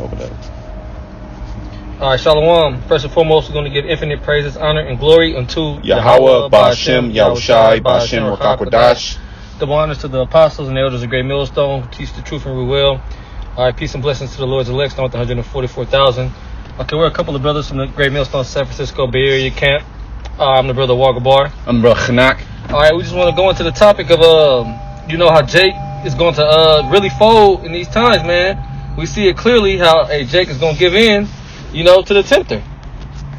over there. All right, Shalom. First and foremost, we're going to give infinite praises, honor, and glory unto Yahweh, Ba'Shem, Yahushai, Ba'Shem, Rakakwadash. Double honors to the apostles and elders of Great Millstone who teach the truth and rule well. All right, peace and blessings to the Lord's elect, with the 144,000. Okay, we're a couple of brothers from the Great Millstone, San Francisco Bay Area camp. I'm the brother Walker Bar. I'm Brother Khanak. All right, we just want to go into the topic of, how Jake is going to really fold in these times, man. We see it clearly how Jake is going to give in, to the tempter.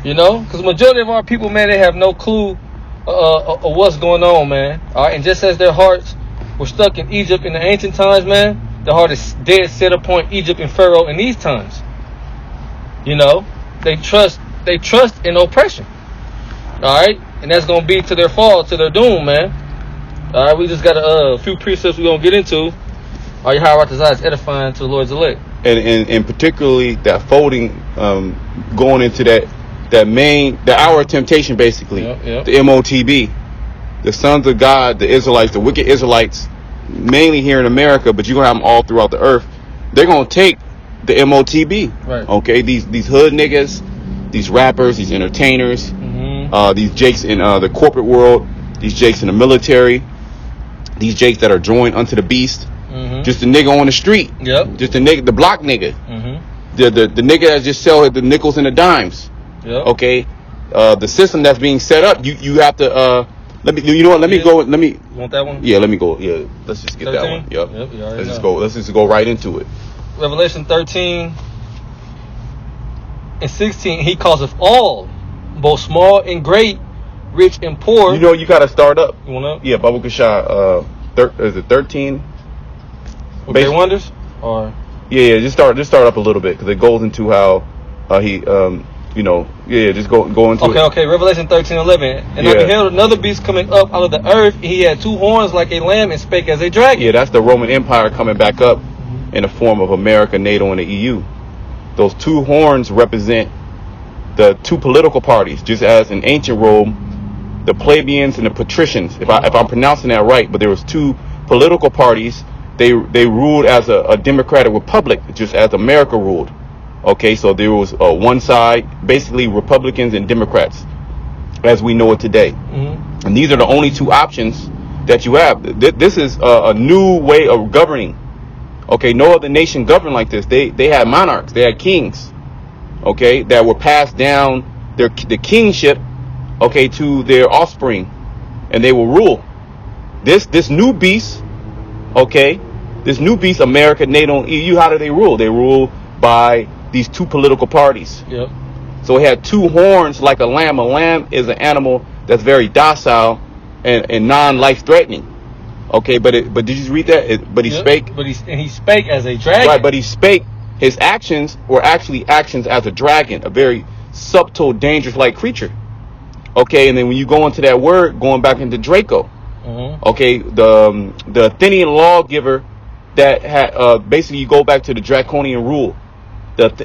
Because the majority of our people, man, they have no clue of what's going on, man. All right, and just as their hearts were stuck in Egypt in the ancient times, man, their heart is dead set upon Egypt and Pharaoh in these times. They trust in oppression. All right, and that's gonna be to their fall, to their doom, man. All right, we just got a few precepts we're gonna get into. All right, how our desire is edifying to the Lord's elect, and particularly that folding, going into the hour of temptation, basically. Yep. The MOTB, the sons of God, the Israelites, the wicked Israelites, mainly here in America, but you're gonna have them all throughout the earth. They're gonna take the MOTB, right? Okay, these hood niggas, these rappers, these entertainers, these jakes in the corporate world, these jakes in the military, these jakes that are joined unto the beast. Just a nigga on the street. Yep. Just a nigga, the block nigga. The nigga that just sell the nickels and the dimes. Yep. Okay. The system that's being set up, you have to let me You want that one? Yeah, let me go. Yeah, let's just get 13? That one. Yep. Let's just go right into it. Revelation 13 and 16, he causeth all, both small and great, rich and poor. You got to start up. You want to? Yeah, Baba Kasha, is it 13? Okay, wonders? Or? Yeah, just start up a little bit, because it goes into how he, just go into it. Okay, Revelation 13:11. And I beheld another beast coming up out of the earth. He had two horns like a lamb and spake as a dragon. Yeah, that's the Roman Empire coming back up in the form of America, NATO, and the EU. Those two horns represent the two political parties, just as in ancient Rome, the plebeians and the patricians. If I'm pronouncing that right, but there was two political parties. They ruled as a democratic republic, just as America ruled. Okay, so there was one side, basically Republicans and Democrats, as we know it today. And these are the only two options that you have. This is a new way of governing. Okay, no other nation governed like this. They had monarchs, they had kings, okay, that were passed down the kingship, okay, to their offspring, and they will rule. This new beast, okay, this new beast, America, NATO, and EU, how do they rule? They rule by these two political parties. Yep. So it had two horns like a lamb. A lamb is an animal that's very docile and non-life threatening. Okay, but did you read that? But he spake. But he spake as a dragon. Right, but he spake. His actions were actually actions as a dragon, a very subtle, dangerous-like creature. Okay, and then when you go into that word, going back into Draco, okay, the Athenian lawgiver that had basically you go back to the draconian rule,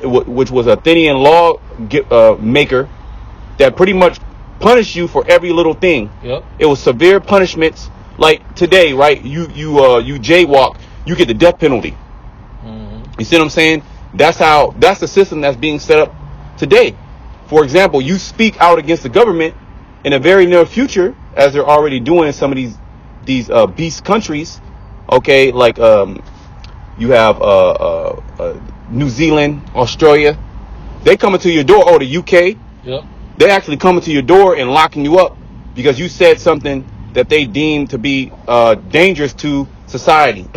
which was Athenian law maker that pretty much punished you for every little thing. Yep. It was severe punishments. Like today, right? You jaywalk, you get the death penalty. You see what I'm saying? That's the system that's being set up today. For example, you speak out against the government in the very near future, as they're already doing in some of these beast countries. Okay, like you have New Zealand, Australia. They coming to your door. Or the UK. Yep. They actually coming to your door and locking you up because you said something that they deem to be dangerous to society.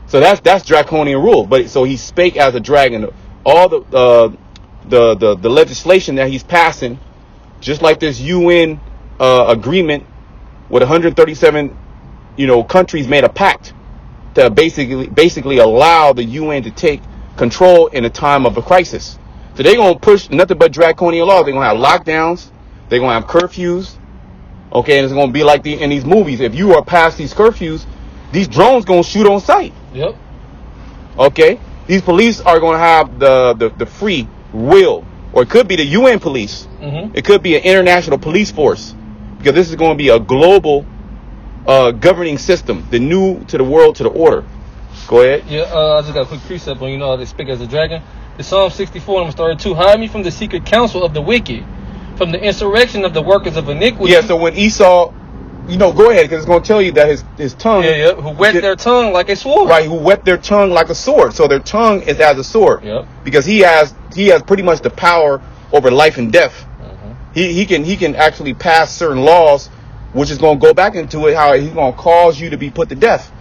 So that's draconian rule. But so he spake as a dragon. All the legislation that he's passing, just like this UN agreement with 137 countries made a pact to basically allow the UN to take control in a time of a crisis. So they're gonna push nothing but draconian laws. They're gonna have lockdowns. They're gonna have curfews. Okay, and it's gonna be like in these movies. If you are past these curfews, these drones gonna shoot on sight. Yep. Okay, these police are gonna have the free will, or it could be the UN police. It could be an international police force, because this is going to be a global governing system, the new to the world, to the order. Go ahead. Yeah, I just got a quick precept on how they speak as a dragon. It's Psalm 64, I'm starting 2. Hide me from the secret counsel of the wicked, from the insurrection of the workers of iniquity. Yeah, so when Esau, go ahead, because it's going to tell you that his tongue. Yeah, who wet their tongue like a sword. Right, who wet their tongue like a sword. So their tongue is as a sword. Yep. Because he has pretty much the power over life and death. He can actually pass certain laws, which is going to go back into it, how he's going to cause you to be put to death.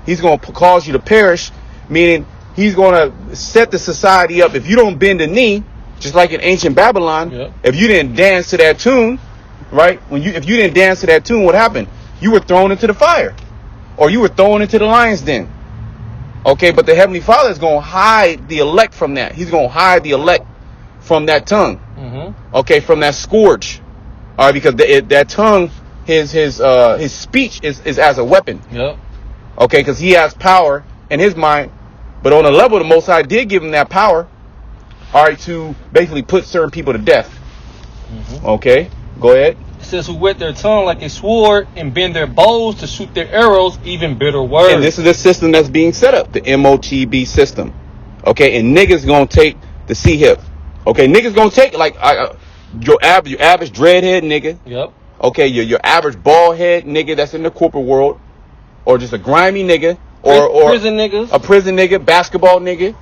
He's going to cause you to perish, meaning he's going to set the society up. If you don't bend the knee, just like in ancient Babylon, if you didn't dance to that tune, right? If you didn't dance to that tune, what happened? You were thrown into the fire, or you were thrown into the lion's den. Okay, but the Heavenly Father is going to hide the elect from that. He's going to hide the elect from that tongue. Okay, from that scourge. All right, because that tongue, his speech is as a weapon. Yep. Okay, because he has power in his mind, but on a level, the Most High did give him that power. All right, to basically put certain people to death. Okay, go ahead. It says, who wet their tongue like a sword and bend their bows to shoot their arrows, even bitter words. And this is the system that's being set up, the MOTB system. Okay, and niggas gonna take the C-hip. Okay, niggas gonna take your average dreadhead nigga. Yep. Okay, your average bald head nigga that's in the corporate world, or just a grimy nigga, or prison niggas, a prison nigga, basketball nigga.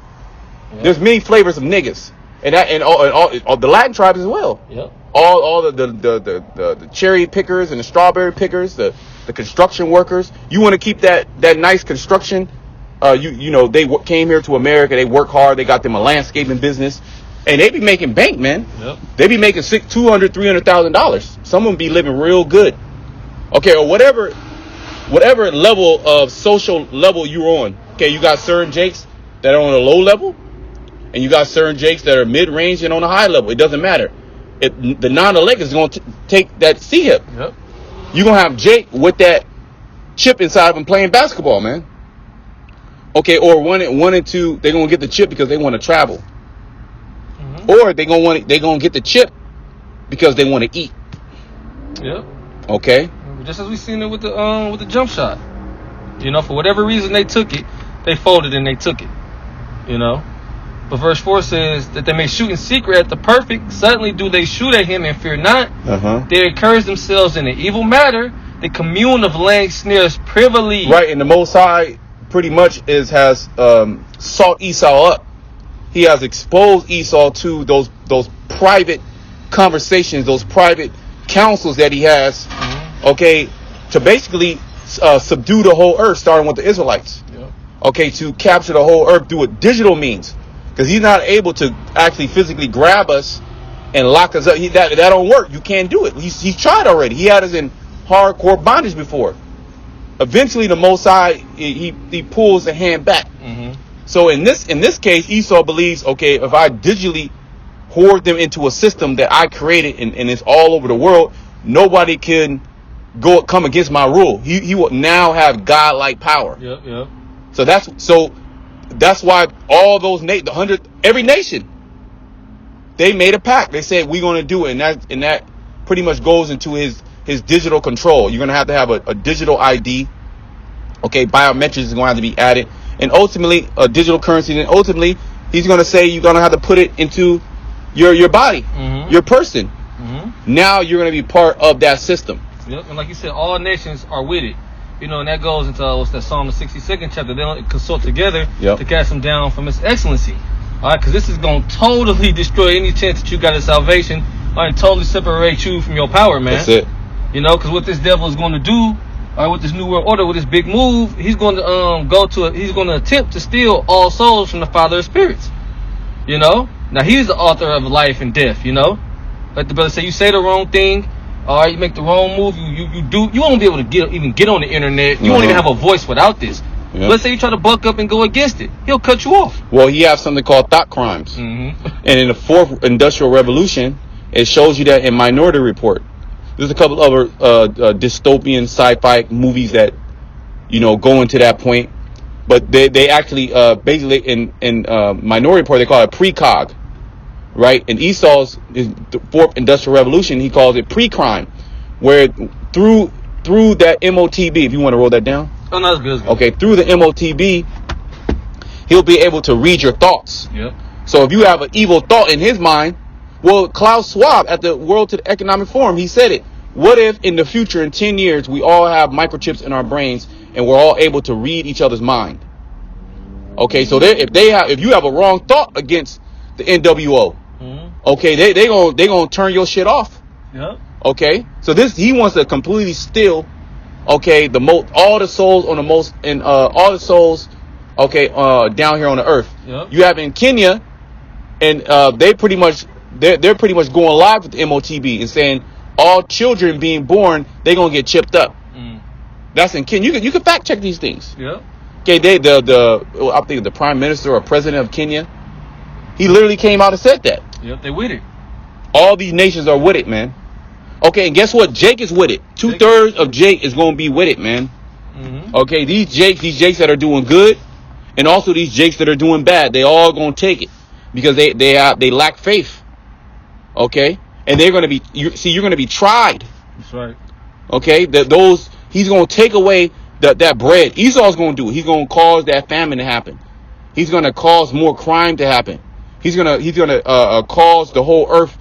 Yep. There's many flavors of niggas, and all the Latin tribes as well. Yep. All the cherry pickers and the strawberry pickers, the construction workers. You want to keep that nice construction. They came here to America. They work hard. They got them a landscaping business, and they be making bank, man. Yep. They be making $200,000-$300,000. Some of them be living real good. Okay, or whatever level of social level you're on. Okay, you got certain jakes that are on a low level, and you got certain jakes that are mid-range and on a high level. It doesn't matter. The non-elect is going to take that C-hip. Yep. You're going to have Jake with that chip inside of him playing basketball, man. Okay, or one and two, they're going to get the chip because they want to travel. Or they're going to get the chip because they want to eat. Yep. Okay. Just as we seen it with the jump shot. For whatever reason they took it, they folded and they took it. But verse 4 says that they may shoot in secret at the perfect. Suddenly do they shoot at him and fear not. They encourage themselves in an evil matter. They commune of laying snares privily. Right, and the Most High pretty much has sought Esau up. He has exposed Esau to those private conversations, those private counsels that he has. Okay, to basically subdue the whole earth, starting with the Israelites. Yep. Okay, to capture the whole earth through a digital means. Because he's not able to actually physically grab us and lock us up. That don't work. You can't do it. He's tried already. He had us in hardcore bondage before. Eventually, the Most High he pulls the hand back. So in this case, Esau believes, okay, if I digitally hoard them into a system that I created and it's all over the world, nobody can come against my rule. He will now have godlike power. Yep. So that's why all those every nation, they made a pact. They said we're going to do it, and that pretty much goes into his digital control. You're going to have a digital ID. Okay, biometrics is going to have to be added, and ultimately a digital currency. And ultimately, he's going to say you're going to have to put it into your body, your person. Now you're going to be part of that system. Yep, and like you said, all nations are with it. And that goes into what's that Psalm, the 62nd chapter. They consult together to cast him down from his excellency. All right, because this is going to totally destroy any chance that you got of salvation, and totally separate you from your power, man. That's it. Because what this devil is going to do, with this new world order, with this big move, he's going to he's going to attempt to steal all souls from the Father of spirits. Now he's the author of life and death. Like the brother say, you say the wrong thing. All right, you make the wrong move. You won't be able to even get on the internet. You won't even have a voice without this. Yep. Let's say you try to buck up and go against it. He'll cut you off. Well, he has something called thought crimes. And in the fourth industrial revolution, it shows you that in Minority Report. There's a couple other dystopian sci-fi movies that go into that point. But they actually basically in Minority Report they call it precog. Right, and Esau's the fourth industrial revolution. He calls it pre-crime, where through that MOTB. If you want to roll that down. Oh, no, that's good. Okay, through the MOTB, he'll be able to read your thoughts. Yep. So if you have an evil thought in his mind, well, Klaus Schwab at the World Economic Forum, he said it. What if in the future, in 10 years, we all have microchips in our brains and we're all able to read each other's mind? Okay, so if you have a wrong thought against the NWO, okay, they gonna turn your shit off. Yep. Okay, so he wants to completely steal, okay, all the souls on the most and all the souls, okay, down here on the earth. Yep. You have in Kenya, and they're pretty much going live with the MOTB and saying all children being born, they're gonna get chipped up. That's in Kenya. You can fact check these things. Yep. Okay, I think the prime minister or president of Kenya, he literally came out and said that. Yep, they with it. All these nations are with it, man. Okay, and guess what? Jake is with it. 2/3 of Jake is going to be with it, man. Okay, these Jakes that are doing good, and also these Jakes that are doing bad, they all going to take it because they lack faith. Okay, and they're going to be you're going to be tried. That's right. Okay, he's going to take away that bread. Esau's going to do it. He's going to cause that famine to happen. He's going to cause more crime to happen. He's going to cause the whole earth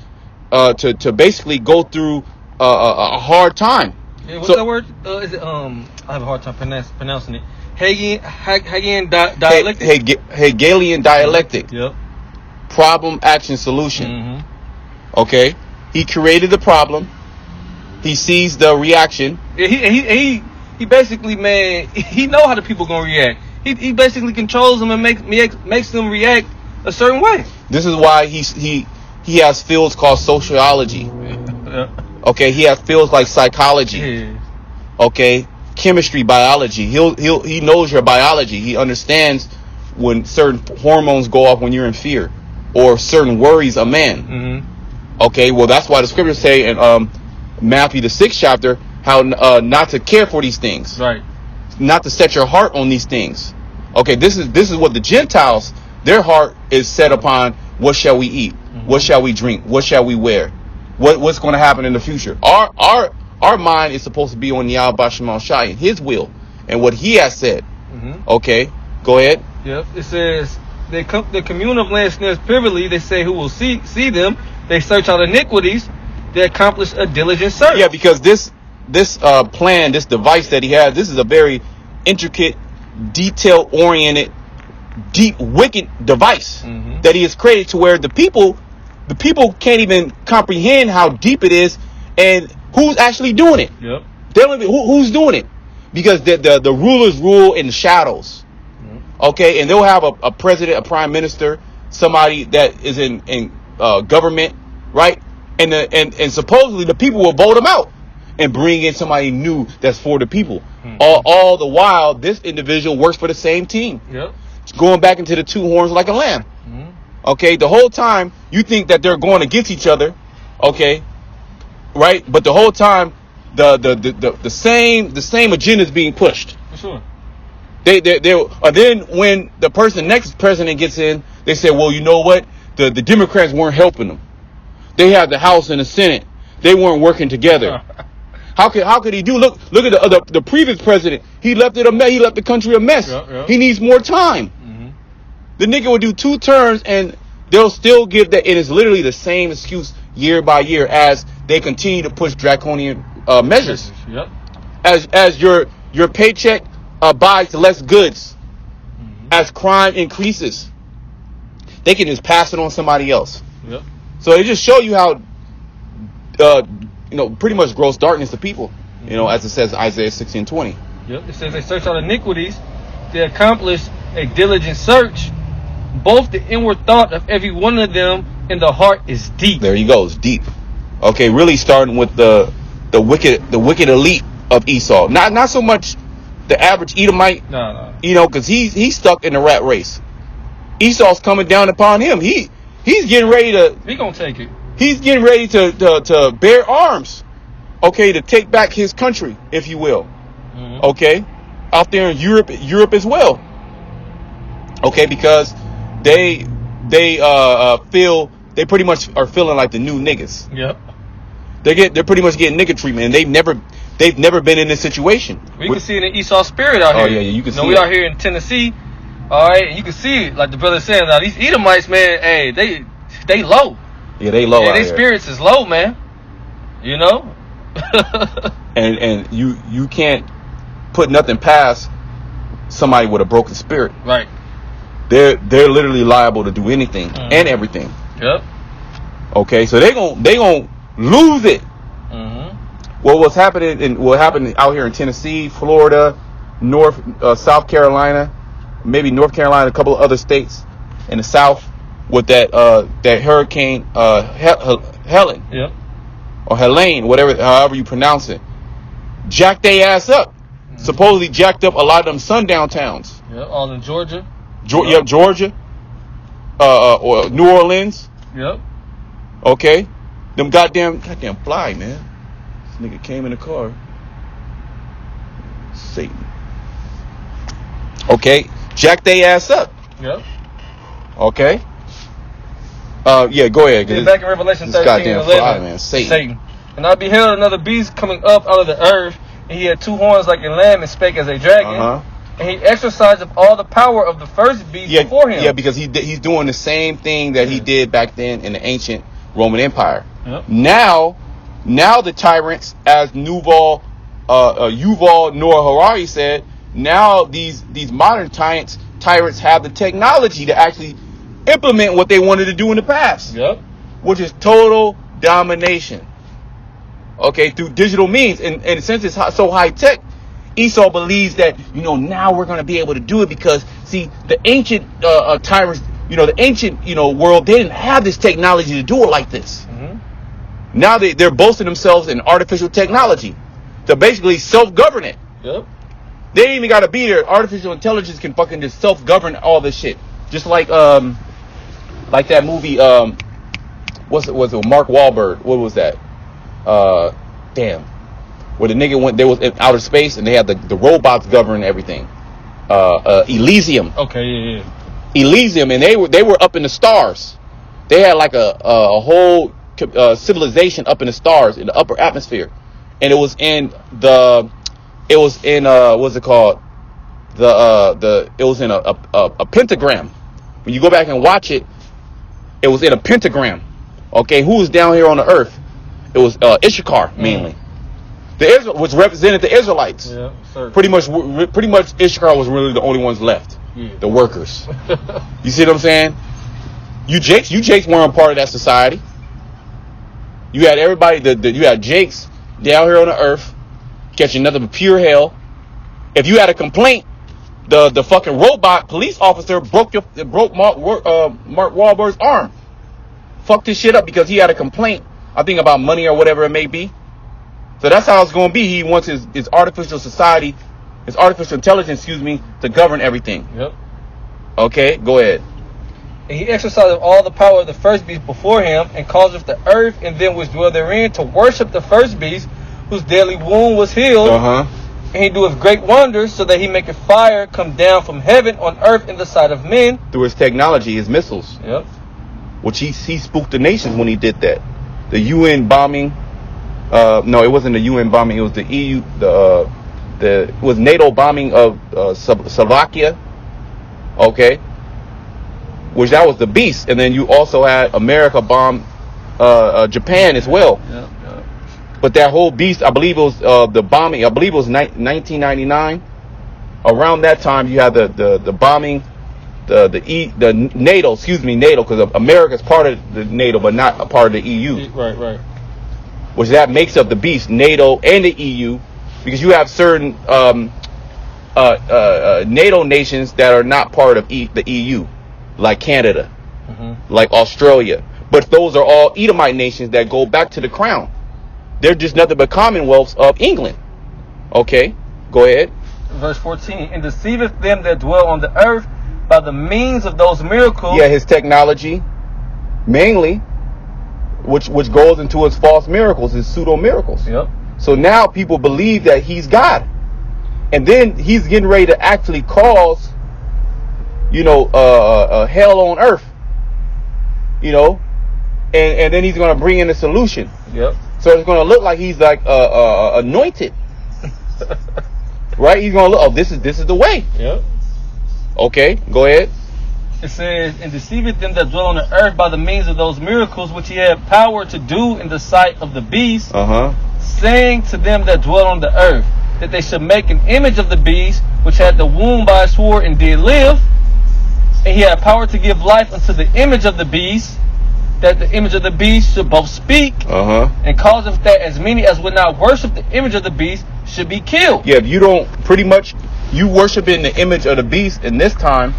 to basically go through a hard time. Yeah, what's that word? Is it I have a hard time pronouncing it. Hegelian dialectic. Hegelian dialectic. Yep. Problem, action, solution. Okay. He created the problem. He sees the reaction. Yeah, he basically, man, he know how the people gonna react. He basically controls them and makes them react a certain way. This is why he has fields called sociology. Yeah. Okay, he has fields like psychology. Yeah. Okay, chemistry, biology. He knows your biology. He understands when certain hormones go off when you're in fear, or certain worries a man. Okay, well that's why the scriptures say in Matthew the 6th chapter how not to care for these things. Right. Not to set your heart on these things. Okay, this is what the Gentiles, their heart is set upon. What shall we eat? What shall we drink? What shall we wear? What's going to happen in the future? Our mind is supposed to be on Yahweh Shema Shai and His will and what He has said. Okay, go ahead. Yep. It says the commune of land snares privily. They say who will see them. They search out iniquities. They accomplish a diligent search. Yeah, because this plan, this device that he has, this is a very intricate, detail-oriented, deep, wicked device that he has created to where the people can't even comprehend how deep it is and who's actually doing it. Yep. They don't even, who's doing it, because the rulers rule in the shadows. Okay, and they'll have a president, a prime minister, somebody that is in government, right? And supposedly the people will vote him out and bring in somebody new that's for the people. All the while, this individual works for the same team. Yep. It's going back into the two horns like a lamb. Okay, the whole time you think that they're going against each other. Okay, right? But the whole time the same agenda is being pushed. For sure. They then when the next president gets in, they say, well, you know what? The Democrats weren't helping them. They had the House and the Senate. They weren't working together. How could he do? Look at the previous president. He left it a mess. He left the country a mess. Yep. He needs more time. The nigga will do 2 terms and they'll still give that. It is literally the same excuse year by year as they continue to push draconian measures. Yep. As your paycheck buys less goods, as crime increases, they can just pass it on somebody else. Yep. So it just show you how, pretty much gross darkness to people, as it says in Isaiah 16:20. Yep. It says they search out iniquities. They accomplish a diligent search. Both the inward thought of every one of them and the heart is deep. There you go. It's deep. Okay, really starting with the wicked elite of Esau. Not so much the average Edomite. No. Because he's stuck in the rat race. Esau's coming down upon him. He's getting ready to. He gonna take it. He's getting ready to bear arms. Okay, to take back his country, if you will. Okay, out there in Europe as well. Okay, because they pretty much are feeling like the new niggas. Yep. They're pretty much getting nigga treatment, and they've never been in this situation. We can see it in Esau spirit out here. Oh yeah, you can see. We out here in Tennessee. All right, and you can see it, like the brother saying. Now these Edomites, man, hey, they low. Yeah, they low. Yeah, their spirits is low, man. You know. and you can't put nothing past somebody with a broken spirit. Right. They're literally liable to do anything and everything. Yep. Okay, so they gon' lose it. Well, what happened out here in Tennessee, Florida, South Carolina, maybe North Carolina, a couple of other states in the South with that hurricane Helen. Yep. Or Helene, however you pronounce it, jacked their ass up. Supposedly jacked up a lot of them sundown towns. Yep, all in Georgia. Yep, Georgia. Or New Orleans. Yep. Okay. Them goddamn fly, man. This nigga came in the car. Satan. Okay. Jack they ass up. Yep. Okay. Yeah, go ahead. Yeah, back in Revelation 13 goddamn 11, fly, man. Satan. And I beheld another beast coming up out of the earth, and he had two horns like a lamb and spake as a dragon. And he exercised of all the power of the first beast before him. Yeah, because he's doing the same thing that he did back then in the ancient Roman Empire. Yep. Now the tyrants, as Yuval Noah Harari said, now these modern tyrants have the technology to actually implement what they wanted to do in the past. Yep. Which is total domination. Okay, through digital means. And since it's so high tech, Esau believes that, now we're going to be able to do it because, see, the ancient tyrants, the ancient, world, they didn't have this technology to do it like this. Now they're boasting themselves in artificial technology to basically self-govern it. Yep. They ain't even got to be there. Artificial intelligence can fucking just self-govern all this shit. Just like that movie, was it Mark Wahlberg? What was that? Where the nigga went, there was in outer space and they had the robots govern everything. Elysium. Okay, yeah. Elysium, and they were up in the stars. They had like a whole civilization up in the stars in the upper atmosphere, and it was in what's it called? It was in a pentagram. When you go back and watch it, it was in a pentagram. Okay, who was down here on the earth? It was Issachar mainly. Which represented the Israelites. Yeah, pretty much Issachar was really the only ones left. Yeah. The workers. You see what I'm saying? You Jakes weren't part of that society. You had everybody. You had Jakes down here on the earth catching nothing but pure hell. If you had a complaint, the fucking robot police officer broke Mark Wahlberg's arm. Fucked his shit up because he had a complaint. I think about money or whatever it may be. So that's how it's going to be. He wants his artificial society, his artificial intelligence, to govern everything. Yep. Okay, go ahead. And he exercised all the power of the first beast before him, and causeth the earth and them which dwell therein to worship the first beast, whose deadly wound was healed. And he doeth great wonders, so that he maketh fire come down from heaven on earth in the sight of men. Through his technology, his missiles. Yep. Which he spooked the nations when he did that. The UN bombing. No, it wasn't the UN bombing. It was the EU. It was NATO bombing of Slovakia. Okay. Which that was the beast, and then you also had America bomb Japan as well. Yeah. But that whole beast, I believe it was the bombing. I believe it was 1999. Around that time, you had the bombing, the NATO. Excuse me, NATO, because America is part of the NATO, but not a part of the EU. Right. Which that makes up the beast, NATO and the EU, because you have certain NATO nations that are not part of the EU. Like Canada, like Australia. But those are all Edomite nations that go back to the crown. They're just nothing but commonwealths of England. Okay, go ahead. Verse 14, and deceiveth them that dwell on the earth by the means of those miracles. Yeah, his technology, mainly, which goes into his false miracles, his pseudo miracles. Yep. So now people believe that he's God. And then he's getting ready to actually cause hell on earth, and then he's going to bring in a solution. Yep. So it's going to look like he's like anointed, right? He's going to look. Oh, this is the way. Yep. Okay, go ahead. It says, and deceiveth them that dwell on the earth by the means of those miracles which he had power to do in the sight of the beast, saying to them that dwell on the earth, that they should make an image of the beast, which had the wound by a sword and did live. And he had power to give life unto the image of the beast, that the image of the beast should both speak, and causeth that as many as would not worship the image of the beast should be killed. Yeah, if you don't, pretty much, you worshiping the image of the beast in this time,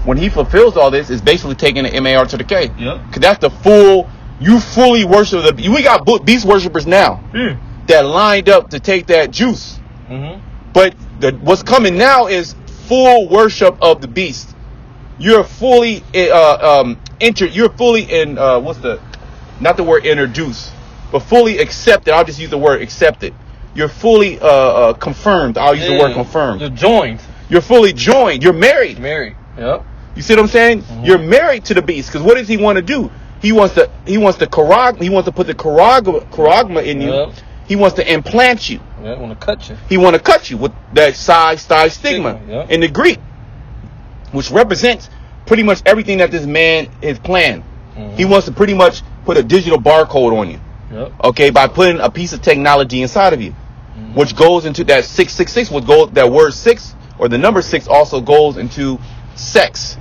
when he fulfills all this, is basically taking the MAR to the K. Yep. Because that's the full, you fully worship the, we got beast worshipers now that lined up to take that juice. But what's coming now is full worship of the beast. You're fully you're fully in what's the, not the word introduced, but fully accepted. I'll just use the word accepted. You're fully confirmed. I'll use the word confirmed. You're joined. You're fully joined. You're married. Married. Yep. You see what I'm saying? You're married to the beast. Because what does he want to do? He wants to put the charagma in you. Yep. He wants to implant you. Yeah, want to cut you. He want to cut you with that stigma yep. in the Greek, which represents pretty much everything that this man is planned. He wants to pretty much put a digital barcode on you. Yep. Okay, by putting a piece of technology inside of you, which goes into that 666. Which goes, that word 6 or the number 6 also goes into sex,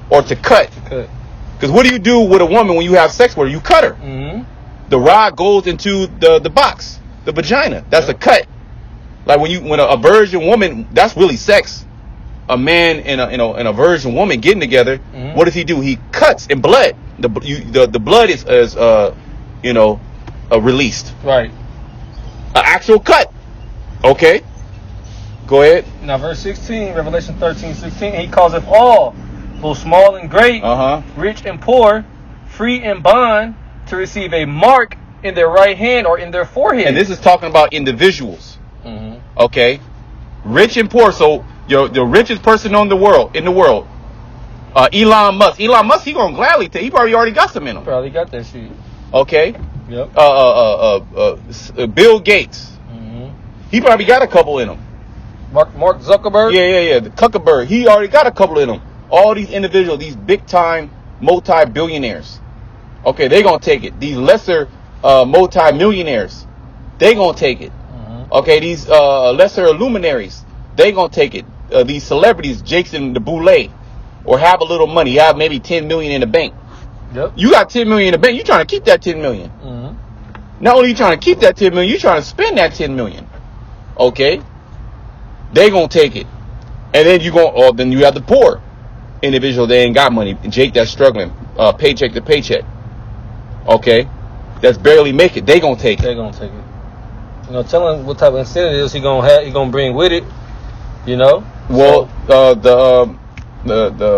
or to cut. Because what do you do with a woman when you have sex with her? You cut her. The rod goes into the box, the vagina. That's a cut. Like when a virgin woman, that's really sex. A man and a virgin woman getting together. What does he do? He cuts in blood. The blood is released. Right. An actual cut. Okay. Go ahead. Now verse 16, Revelation 13:16, he causeth all, both small and great, rich and poor, free and bond, to receive a mark in their right hand or in their forehead. And this is talking about individuals. Okay. Rich and poor. So the richest person in the world, Elon Musk. Elon Musk, he gonna gladly take. He probably already got some in him. Probably got that shit. Okay. Yep. Bill Gates. He probably got a couple in him. Mark Zuckerberg. Yeah. The Zuckerberg. He already got a couple in him. All these individuals, these big time multi-billionaires. Okay, they gonna take it. These lesser multi-millionaires, they gonna take it. Okay, these lesser luminaries, they gonna take it. These celebrities, Jason the Boulay, or have a little money, have maybe 10 million in the bank. Yep. You got 10 million in the bank, you trying to keep that 10 million. Not only you trying to keep that 10 million, you trying to spend that 10 million. Okay, they gonna take it. And then then you have the poor individual, they ain't got money. Jake that's struggling, paycheck to paycheck. Okay, that's barely make it. They gonna take it. They gonna take it. Tell him what type of incentives he gonna bring with it. Well, the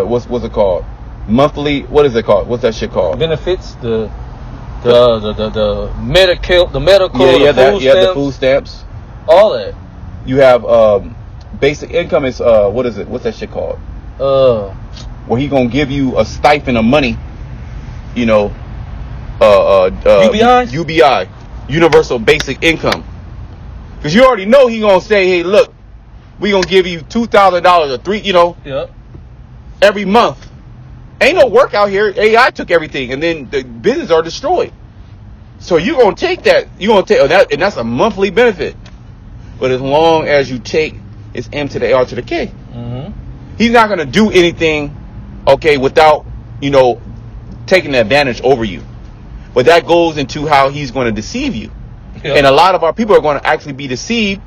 what's it called? Monthly. What is it called? What's that shit called? Benefits. The medical. The food stamps. All that. You have basic income is what is it? What's that shit called? Where he gonna give you a stipend of money. UBI, universal basic income. Because you already know he gonna say, hey, look, we gonna give you $2,000 or $3, every month. Ain't no work out here. AI took everything, and then the business are destroyed. So you gonna take that. You gonna take that, and that's a monthly benefit. But as long as you take, it's M to the R to the K. He's not gonna do anything, without taking advantage over you. But that goes into how he's going to deceive you. And a lot of our people are going to actually be deceived,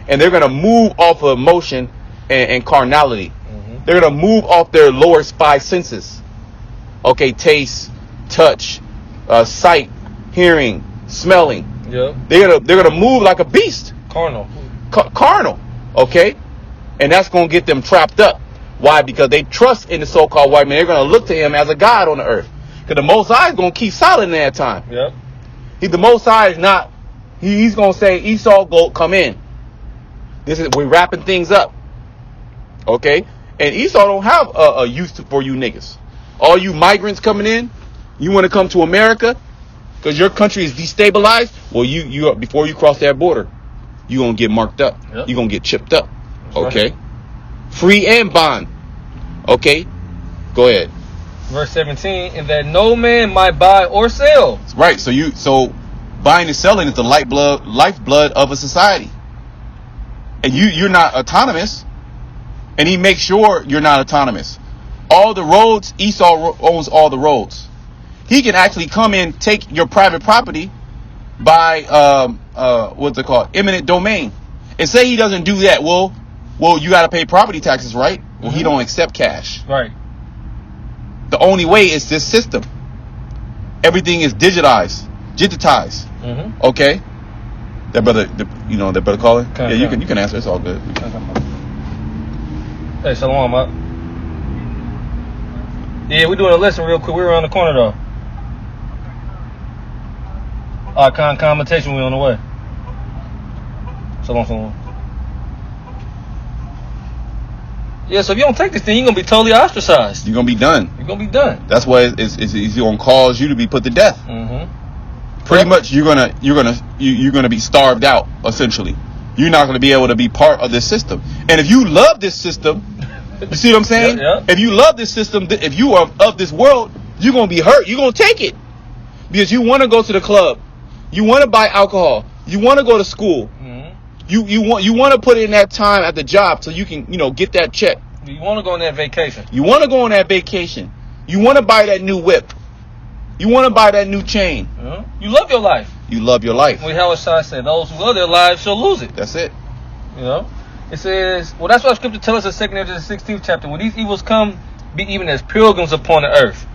and they're going to move off of emotion and carnality. They're going to move off their lower 5 senses. Taste, touch, sight, hearing, smelling. They're gonna move like a beast. Carnal. Carnal. Okay? And that's going to get them trapped up. Why? Because they trust in the so-called white man. They're going to look to him as a god on the earth. Because the Most High is going to keep silent in that time. The Most High is not. He's going to say, Esau, go come in. We're wrapping things up. Okay? And Esau don't have a use for you niggas. All you migrants coming in, you want to come to America because your country is destabilized. Well, you before you cross that border, you're going to get marked up. You're going to get chipped up. Okay? Free and bond. Okay, go ahead. Verse 17, and that no man might buy or sell. Right. So buying and selling is the lifeblood of a society. And you're not autonomous. And he makes sure you're not autonomous. All the roads, Esau owns all the roads. He can actually come in, take your private property by what's it called, eminent domain, and say he doesn't do that. Well, you got to pay property taxes, right? Well, he don't accept cash. Right. The only way is this system. Everything is digitized. Okay. That brother calling. Yeah, you can answer. It's all good. Hey, shalom, up. Yeah, we're doing a lesson real quick. We're around the corner though. All right, commentation. We on the way. Shalom. Yeah, so if you don't take this thing, you're gonna be totally ostracized. You're gonna be done. You're gonna be done. That's why it's gonna cause you to be put to death. Pretty much, you're gonna be starved out. Essentially, you're not gonna be able to be part of this system. And if you love this system, you see what I'm saying? Yeah. If you love this system, if you are of this world, you're gonna be hurt. You're gonna take it because you want to go to the club, you want to buy alcohol, you want to go to school. You want to put in that time at the job so you can get that check. You want to go on that vacation. You want to go on that vacation. You want to buy that new whip. You want to buy that new chain. You love your life. You love your life. Well, how Shai said, those who love their lives shall lose it. That's it. It says, well, that's what Scripture tells us in 2 Ezra, the 16th chapter. When these evils come, be even as pilgrims upon the earth.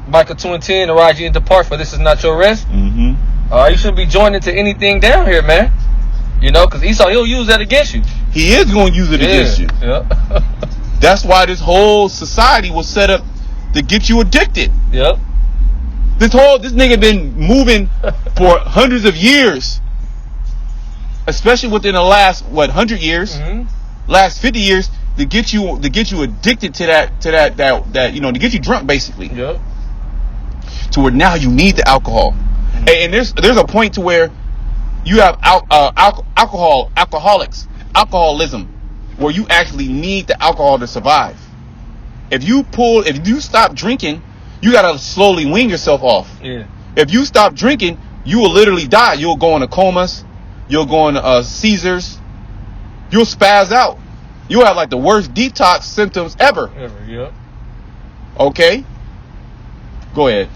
Micah 2:10, arise ye and depart, for this is not your rest. You shouldn't be joined into anything down here, man. Because Esau, he'll use that against you. He is going to use it against you. Yeah. That's why this whole society was set up to get you addicted. Yep. This nigga been moving for hundreds of years, especially within the last 100 years, last 50 years, to get you addicted to that to get you drunk basically. Yep. To where now you need the alcohol. And there's a point to where you have alcoholism, where you actually need the alcohol to survive. If you stop drinking, you gotta slowly wean yourself off. Yeah. If you stop drinking, you will literally die. You'll go into comas. You'll go into seizures. You'll spaz out. You'll have like the worst detox symptoms ever. Yep. Okay. Go ahead.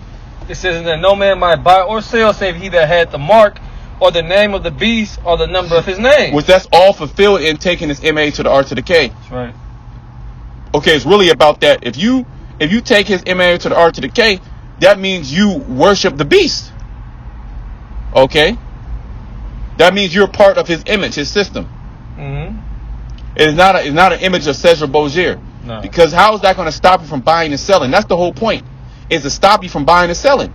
It says that no man might buy or sell save he that had the mark or the name of the beast or the number of his name. Which that's all fulfilled in taking this MA to the R to the K. That's right. Okay, it's really about that. If you take his MA to the R to the K, that means you worship the beast. Okay? That means you're part of his image, his system. It's not an image of Cesar Borgia. No. Because how is that going to stop you from buying and selling? That's the whole point. Is to stop you from buying and selling.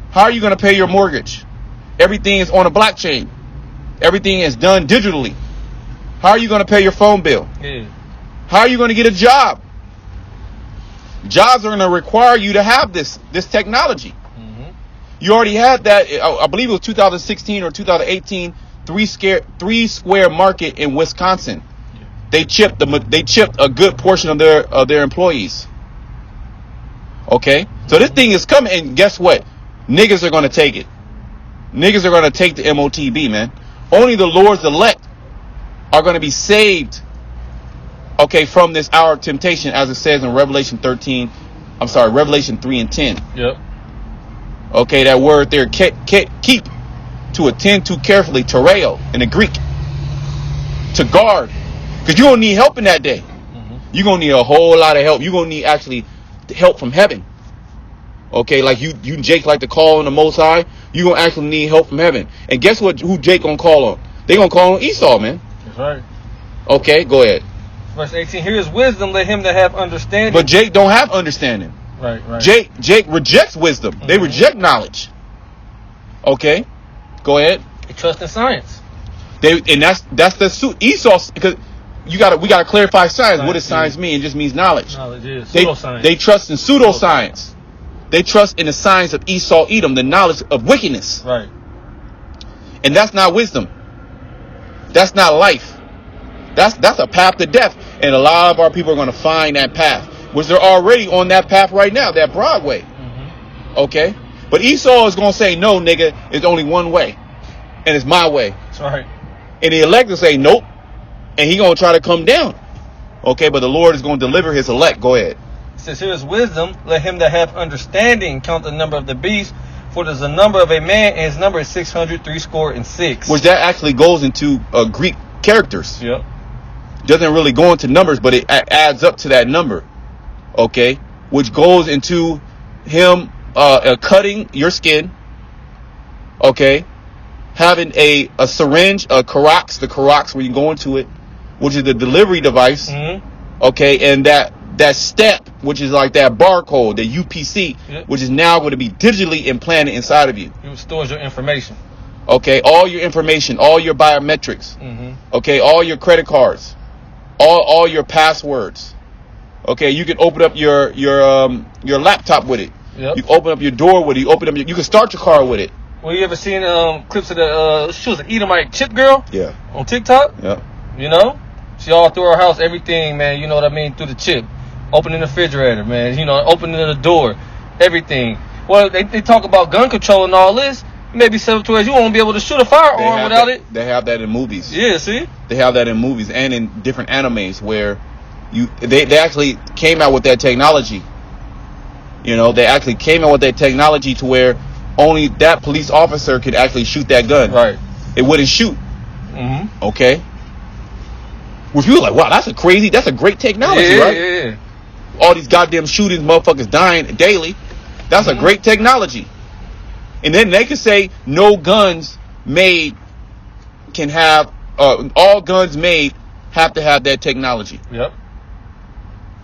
How are you going to pay your mortgage? Everything is on a blockchain. Everything is done digitally. How are you going to pay your phone bill? Yeah. How are you going to get a job? Jobs are going to require you to have this technology. You already had that. I believe it was 2016 or 2018. Three Square Market in Wisconsin. Yeah. They chipped a good portion of their employees. Okay, so this thing is coming, and guess what? Niggas are going to take it. Niggas are going to take the MOTB, man. Only the Lord's elect are going to be saved, okay, from this hour of temptation, as it says in Revelation 3 and 10. Yep. Okay, that word there, keep, to attend to carefully, tereo, in the Greek. To guard. Because you're going to need help in that day. You're going to need a whole lot of help. You're going to need actually help from heaven. Okay, like you Jake like to call on the Most High. You're going to actually need help from heaven. And guess what? Who Jake going to call on? They going to call on Esau, man. That's right. Okay, go ahead. Verse 18, here is wisdom, let him that have understanding. But Jake don't have understanding. Right. Jake rejects wisdom. They reject knowledge. Okay, go ahead. They trust in science. That's the Esau, because we gotta clarify science. What does science mean? It just means knowledge. Knowledge is pseudoscience. They trust in pseudoscience. They trust in the science of Esau, Edom, the knowledge of wickedness. Right. And that's not wisdom. That's not life. That's a path to death. And a lot of our people are going to find that path, which they're already on that path right now, that broad way. Okay? But Esau is going to say, no, nigga, it's only one way. And it's my way. That's right. And the elect will say, nope. And he going to try to come down. Okay, but the Lord is going to deliver his elect. Go ahead. It says, here is wisdom. Let him that have understanding count the number of the beast. For there's a number of a man, and his number is 636. Which that actually goes into Greek characters. Yep. Doesn't really go into numbers, but it adds up to that number. Okay? Which goes into him cutting your skin. Okay? Having a syringe, a Carax, the Carax where you go into it, which is the delivery device. Okay? And that stamp, which is like that barcode, the UPC, which is now going to be digitally implanted inside of you. It stores your information. Okay, all your information, all your biometrics. Okay, all your credit cards, all your passwords. Okay, you can open up your laptop with it. Yep. You can open up your door with it. You can start your car with it. Well, you ever seen clips of she was an Edomite chip girl? Yeah. On TikTok? Yeah. You know? She all through her house, everything, man, you know what I mean, through the chip. Opening the refrigerator, man, you know, opening the door, everything. Well, they talk about gun control and all this. Maybe set up to where you won't be able to shoot a firearm without it. They have that in movies. Yeah, see? They have that in movies and in different animes where they actually came out with that technology. You know, they actually came out with that technology to where only that police officer could actually shoot that gun. Right. It wouldn't shoot. Okay. Which you were like, wow, that's a great technology, right? Yeah. All these goddamn shootings, motherfuckers dying daily. That's a great technology. And then they could say no guns made can have, all guns made have to have that technology. Yep.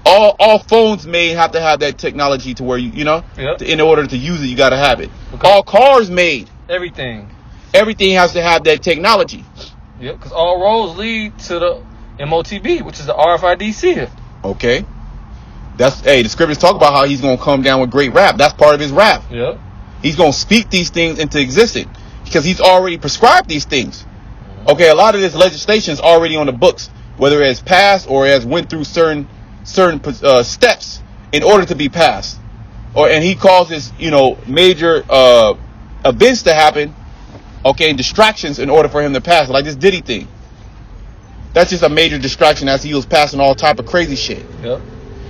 All phones made have to have that technology to where you know, in order to use it, you got to have it. Okay. All cars made. Everything has to have that technology. Yep, because all roads lead to the MOTB, which is the RFID. Okay. The scriptures talk about how he's going to come down with great wrath. That's part of his wrath. Yep. He's going to speak these things into existence because he's already prescribed these things. Okay, a lot of this legislation is already on the books, whether it has passed or has went through certain steps in order to be passed. And he causes, major events to happen, okay, and distractions in order for him to pass, like this Diddy thing. That's just a major distraction as he was passing all type of crazy shit. Yep.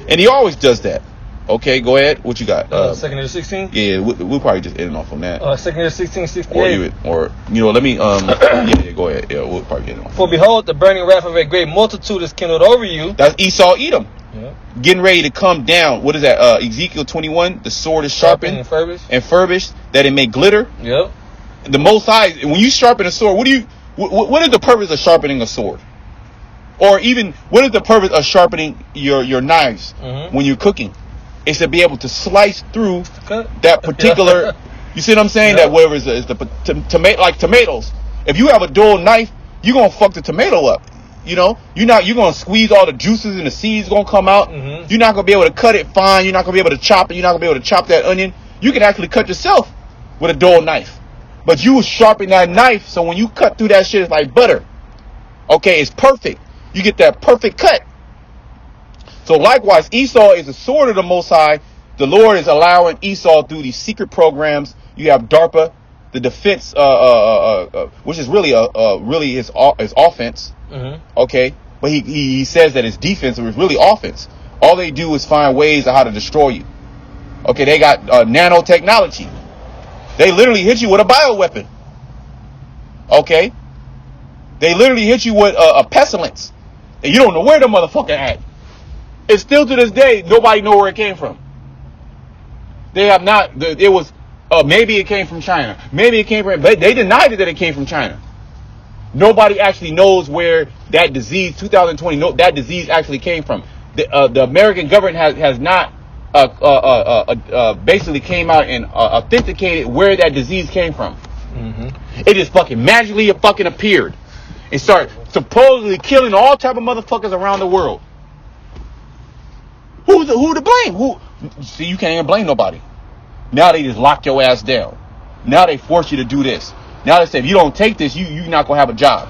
And he always does that. Okay, go ahead. What you got? Second year 16? Yeah, we'll probably just end off on that. Second year 16, 68. Let me, yeah, go ahead. Yeah, we'll probably get it on. For behold, the burning wrath of a great multitude is kindled over you. That's Esau, Edom. Yep. Getting ready to come down. What is that? Ezekiel 21. The sword is sharpened and furbished, that it may glitter. Yep. The Most High, when you sharpen a sword, what is the purpose of sharpening a sword? Or even, what is the purpose of sharpening your knives when you're cooking? It's to be able to slice through that particular. You see what I'm saying? That whatever is the tomato, like tomatoes. If you have a dull knife, you're gonna fuck the tomato up. You're gonna squeeze all the juices and the seeds gonna come out. You're not gonna be able to cut it fine. You're not gonna be able to chop it. You're not gonna be able to chop that onion. You can actually cut yourself with a dull knife. But you sharpen that knife, so when you cut through that shit, it's like butter. Okay, it's perfect. You get that perfect cut. So likewise, Esau is the sword of the Most High. The Lord is allowing Esau through these secret programs. You have DARPA, the defense, which is really his offense. Okay, but he says that his defense is really offense. All they do is find ways of how to destroy you. Okay, they got nanotechnology. They literally hit you with a bioweapon. Okay, they literally hit you with a pestilence, and you don't know where the motherfucker at. It's still to this day, nobody know where it came from. They have not. It was maybe it came from China. Maybe it came from. But they denied it that it came from China. Nobody actually knows where that disease, 2020, that disease actually came from. The American government has not basically came out and authenticated where that disease came from. It just fucking magically fucking appeared and started supposedly killing all type of motherfuckers around the world. Who to blame? See, you can't even blame nobody. Now they just lock your ass down. Now they force you to do this. Now they say if you don't take this, you're not gonna have a job.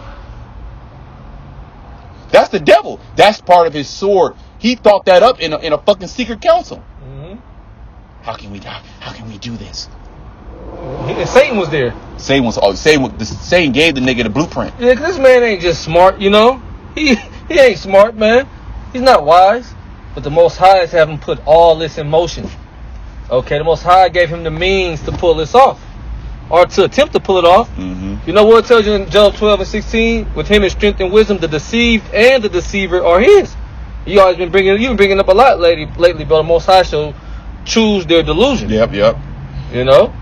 That's the devil. That's part of his sword. He thought that up in a fucking secret council. Mm-hmm. How can we do this? And Satan was there. Satan gave the nigga the blueprint. Yeah, 'cause this man ain't just smart, you know. He ain't smart, man. He's not wise. But the Most High is having put all this in motion. Okay, the Most High gave him the means to pull this off, or to attempt to pull it off. Mm-hmm. You know what it tells you in Job 12:16? With him in strength and wisdom, the deceived and the deceiver are his. You've been bringing up a lot lately, but the Most High shall choose their delusion. Yep. You know.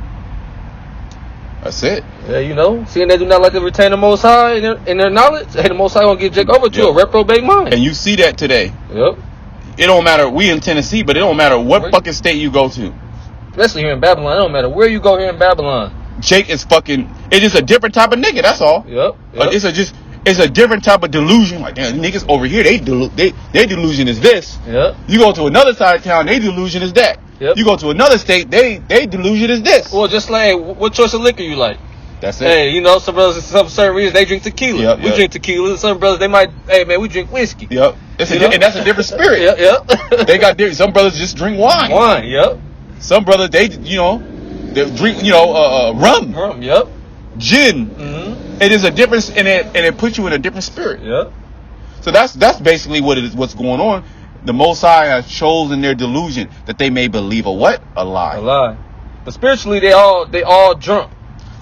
That's it. Yeah, you know, seeing they do not like to retain the Most High in their knowledge, hey, the Most High gonna give Jake over to a reprobate mind. And you see that today. Yep. It don't matter. We in Tennessee, but it don't matter what fucking state you go to. Especially here in Babylon, it don't matter where you go here in Babylon. Jake is fucking. It's just a different type of nigga. That's all. Yep. It's a different type of delusion. Like, damn, niggas over here, their delusion is this. Yep. You go to another side of town, their delusion is that. Yep. You go to another state, they delusion is this. Well, just like, what choice of liquor you like? That's it. Hey, you know, some brothers, for some certain reasons, they drink tequila. We drink tequila. Some brothers, they might, hey man, we drink whiskey. Yep. And that's a different spirit. Yep. They got different. Some brothers just drink wine. Yep. Some brothers, they drink, rum. Rum, yep. Gin. Mm-hmm. It is a difference, and it puts you in a different spirit. Yep. So that's basically what's going on. The Most High has chosen their delusion that they may believe a what? A lie. A lie. But spiritually, they all drunk.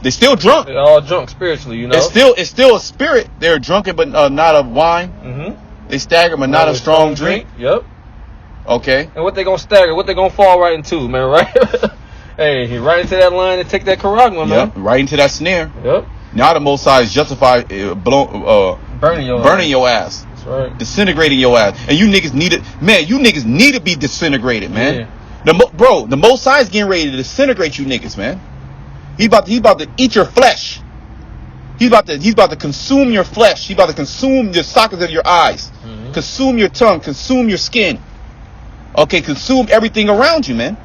They still drunk. They all drunk spiritually, you know. It's still a spirit. They're drunken, but not of wine. Mm-hmm. They stagger, but not a strong drink. Yep. Okay. And what they gonna stagger? What they gonna fall right into, man? Right? Hey, right into that line and take that charagma, man. Yep. Right into that snare. Yep. Now the Most High is justified burning your ass. That's right. Disintegrating your ass. And you niggas need it. Man, you niggas need to be disintegrated, man. Yeah. The Most High is getting ready to disintegrate you niggas, man. He about to eat your flesh. He's about to consume your flesh. He's about to consume the sockets of your eyes. Mm-hmm. Consume your tongue. Consume your skin. Okay, consume everything around you, man.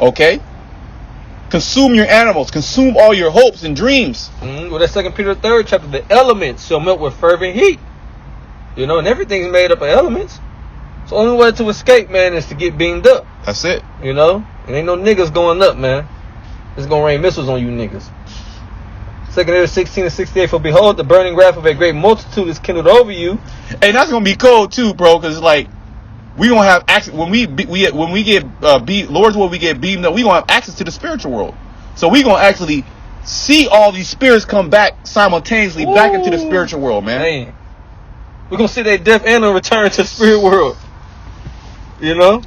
Okay? Consume your animals. Consume all your hopes and dreams. Mm-hmm. Well, that 2 Peter 3rd chapter, the elements shall melt with fervent heat. You know, and everything's made up of elements. So the only way to escape, man, is to get beamed up. That's it. You know? And ain't no niggas going up, man. It's gonna rain missiles on you niggas. 2 Peter 16:68. For behold, the burning wrath of a great multitude is kindled over you. And that's gonna be cold too, bro, because like we gonna have access when we get Lord's will, we get beamed up. We gonna have access to the spiritual world, so we gonna actually see all these spirits come back simultaneously back into the spiritual world, man. We're gonna see their death and a return to the spirit world. You know?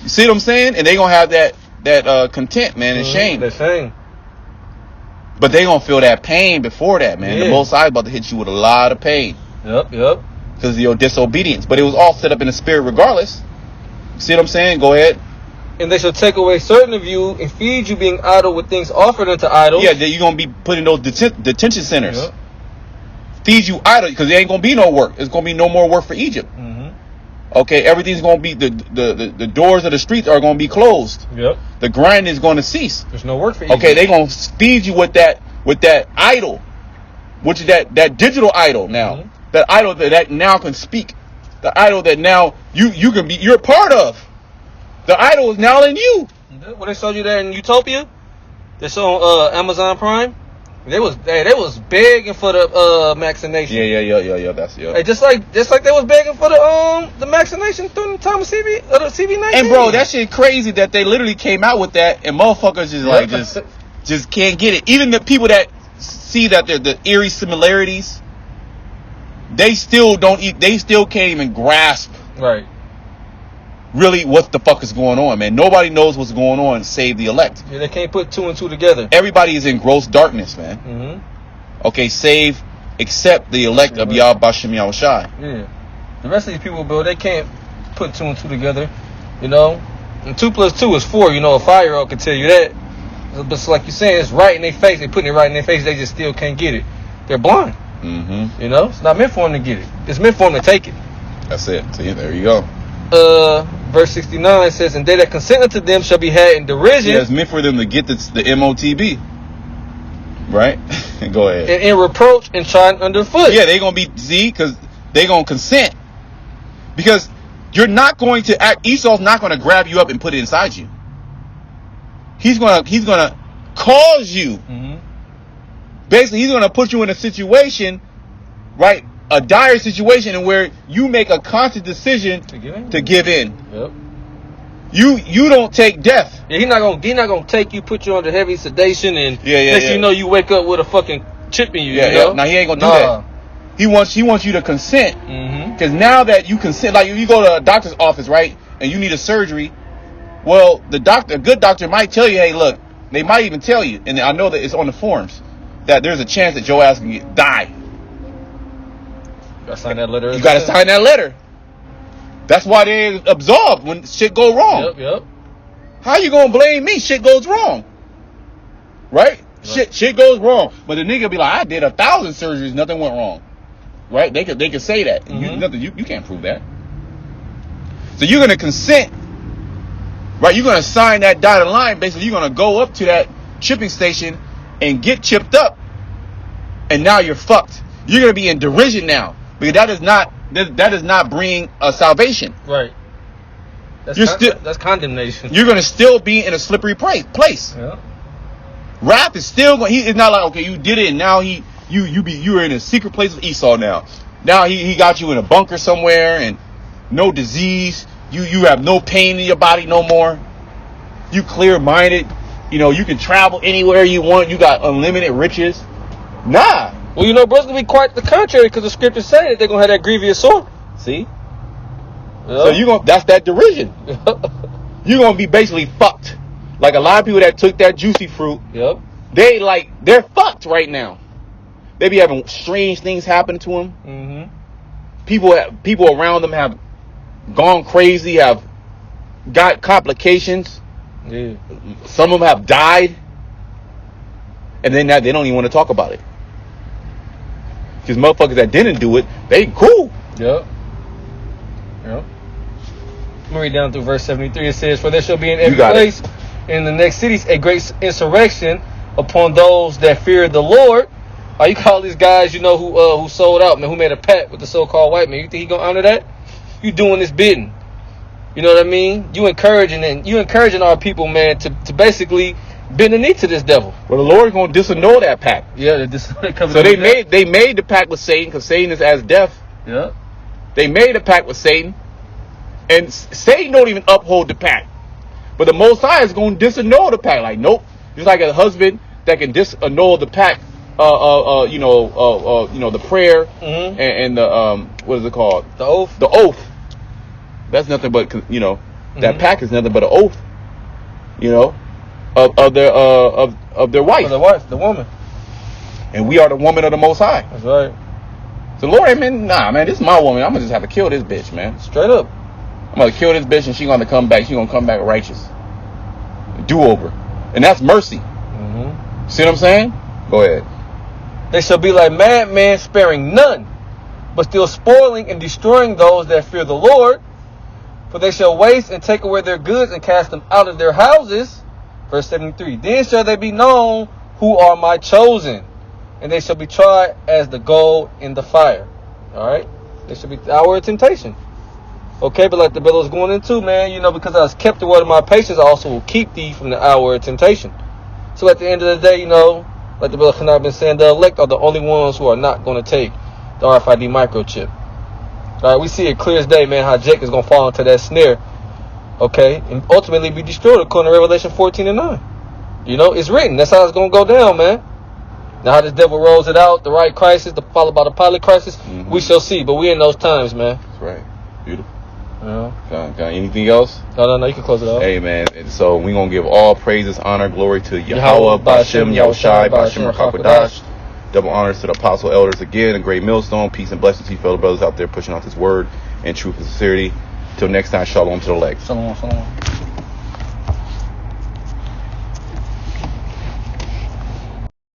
You see what I'm saying? And they gonna have that content, man, and shame. That shame. But they gonna feel that pain before that, man. Yeah. The Most High about to hit you with a lot of pain. Yep. Because of your disobedience. But it was all set up in the spirit regardless. See what I'm saying? Go ahead. And they shall take away certain of you and feed you being idle with things offered unto idols. Yeah, you're gonna be put in those detention centers. Yep. Feed you idle because there ain't gonna be no work. There's gonna be no more work for Egypt. Mm-hmm. Okay, everything's gonna be the doors of the streets are gonna be closed. Yep. The grind is gonna cease. There's no work for Egypt. Okay, they gonna feed you with that idol, which is that digital idol now. Mm-hmm. That idol that now can speak. The idol that now you're part of. The idol is now in you. When they showed you that in Utopia, that's on Amazon Prime. They was begging for the vaccination. Yeah. That's Hey, just like they was begging for the vaccination during the time of CV19. And bro, that shit crazy that they literally came out with that and motherfuckers just can't get it. Even the people that see that the eerie similarities, they still can't even grasp right really what the fuck is going on, man. Nobody knows what's going on save the elect. Yeah, they can't put two and two together. Everybody is in gross darkness, man. Mm-hmm. Okay, except the elect of Yahweh Bashem Yahushai. Yeah. The rest of these people, bro, they can't put two and two together. You know? And 2 + 2 is 4. You know, a 5-year-old can tell you that. But it's like you're saying, it's right in their face. They're putting it right in their face. They just still can't get it. They're blind. Mm-hmm. You know? It's not meant for them to get it. It's meant for them to take it. That's it. See, there you go. Verse 69 says, and they that consent unto them shall be had in derision. Yeah, it's meant for them to get the MOTB. Right? Go ahead. And in reproach and trodden underfoot. Yeah, they gonna be, see, because they're going to consent. Because you're not going to act, Esau's not going to grab you up and put it inside you. He's going to cause you. Mm-hmm. Basically, he's going to put you in a situation, right? A dire situation, and where you make a conscious decision to give in. Yep. You don't take death. Yeah, he's not gonna take you, put you under heavy sedation, and next you know you wake up with a fucking chip in you. Yeah, you know? yeah. Now he ain't gonna do that. He wants you to consent. Mm-hmm. Because now that you consent, like if you go to a doctor's office, right, and you need a surgery, well, a good doctor might tell you, hey, look, they might even tell you, and I know that it's on the forms, that there's a chance that your ass can die. You gotta sign that letter. You gotta sign that letter. That's why they absolved when shit go wrong. Yep. How you gonna blame me? Shit goes wrong, right? Shit goes wrong. But the nigga be like, I did 1,000 surgeries, nothing went wrong, right? They could say that. Mm-hmm. You can't prove that. So you're gonna consent, right? You're gonna sign that dotted line. Basically, you're gonna go up to that chipping station and get chipped up, and now you're fucked. You're gonna be in derision now, because that does not bring a salvation. Right. That's condemnation. You're gonna still be in a slippery place. Yeah. Wrath is still going. It's not like, okay, you did it, and now you're in a secret place with Esau now. Now he got you in a bunker somewhere, and no disease. You have no pain in your body no more. You clear minded. You know, you can travel anywhere you want. You got unlimited riches. Nah. Well, you know, bro's gonna be quite the contrary, because the scriptures say that they're gonna have that grievous sword. See? Yep. So that's that derision. You're gonna be basically fucked. Like a lot of people that took that juicy fruit, yep, they're fucked right now. They be having strange things happen to them. Mm-hmm. People around them have gone crazy, have got complications. Yeah. Some of them have died, and then they don't even want to talk about it. Because motherfuckers that didn't do it, they cool. Yep. Let me read down through verse 73. It says, "For there shall be in every place in the next cities a great insurrection upon those that fear the Lord." You call these guys, you know, who sold out, man, who made a pact with the so-called white man. You think he gonna honor that? You doing this bidding. You know what I mean? You encouraging our people, man, to basically bend the knee to this devil. Well, the Lord is gonna disannul that pact. Yeah, so they made the pact with Satan, because Satan is as death. Yeah. They made a pact with Satan, and Satan don't even uphold the pact. But the Most High is going to disannul the pact. Like, nope. Just like a husband that can disannul the pact, the prayer, mm-hmm. and the what is it called? The oath. The oath. That's nothing but, that mm-hmm. pact is nothing but an oath. Of their wife. Of the wife, the woman. And we are the woman of the Most High. That's right. So Lord, man, this is my woman. I'm gonna just have to kill this bitch, man. Straight up. I'm gonna kill this bitch, and she's gonna come back. She's gonna come back righteous. Do over, and that's mercy. Mm-hmm. See what I'm saying? Go ahead. They shall be like madmen, sparing none, but still spoiling and destroying those that fear the Lord. For they shall waste and take away their goods and cast them out of their houses. Verse 73. Then shall they be known who are my chosen, and they shall be tried as the gold in the fire. All right? They shall be the hour of temptation. Okay, but like the brother was going into, man, because I was kept the word of my patience, I also will keep thee from the hour of temptation. So at the end of the day, like the brother Khanab been saying, the elect are the only ones who are not going to take the RFID microchip. All right, we see it clear as day, man, how Jake is going to fall into that snare. Okay, and ultimately be destroyed according to Revelation 14:9. It's written. That's how it's going to go down, man. Now, how this devil rolls it out, the right crisis, followed by the pilot crisis, mm-hmm. we shall see. But we in those times, man. That's right. Beautiful. Yeah. Got anything else? No. You can close it off. Hey, man. And so we're going to give all praises, honor, glory to Yahweh, Bashem, Yahushai, Bashem, Hakodash. Double honors to the apostle elders again. A great millstone. Peace and blessings to you fellow brothers out there pushing out this word in truth and sincerity. Till next time, shalom to the legs. Shalom.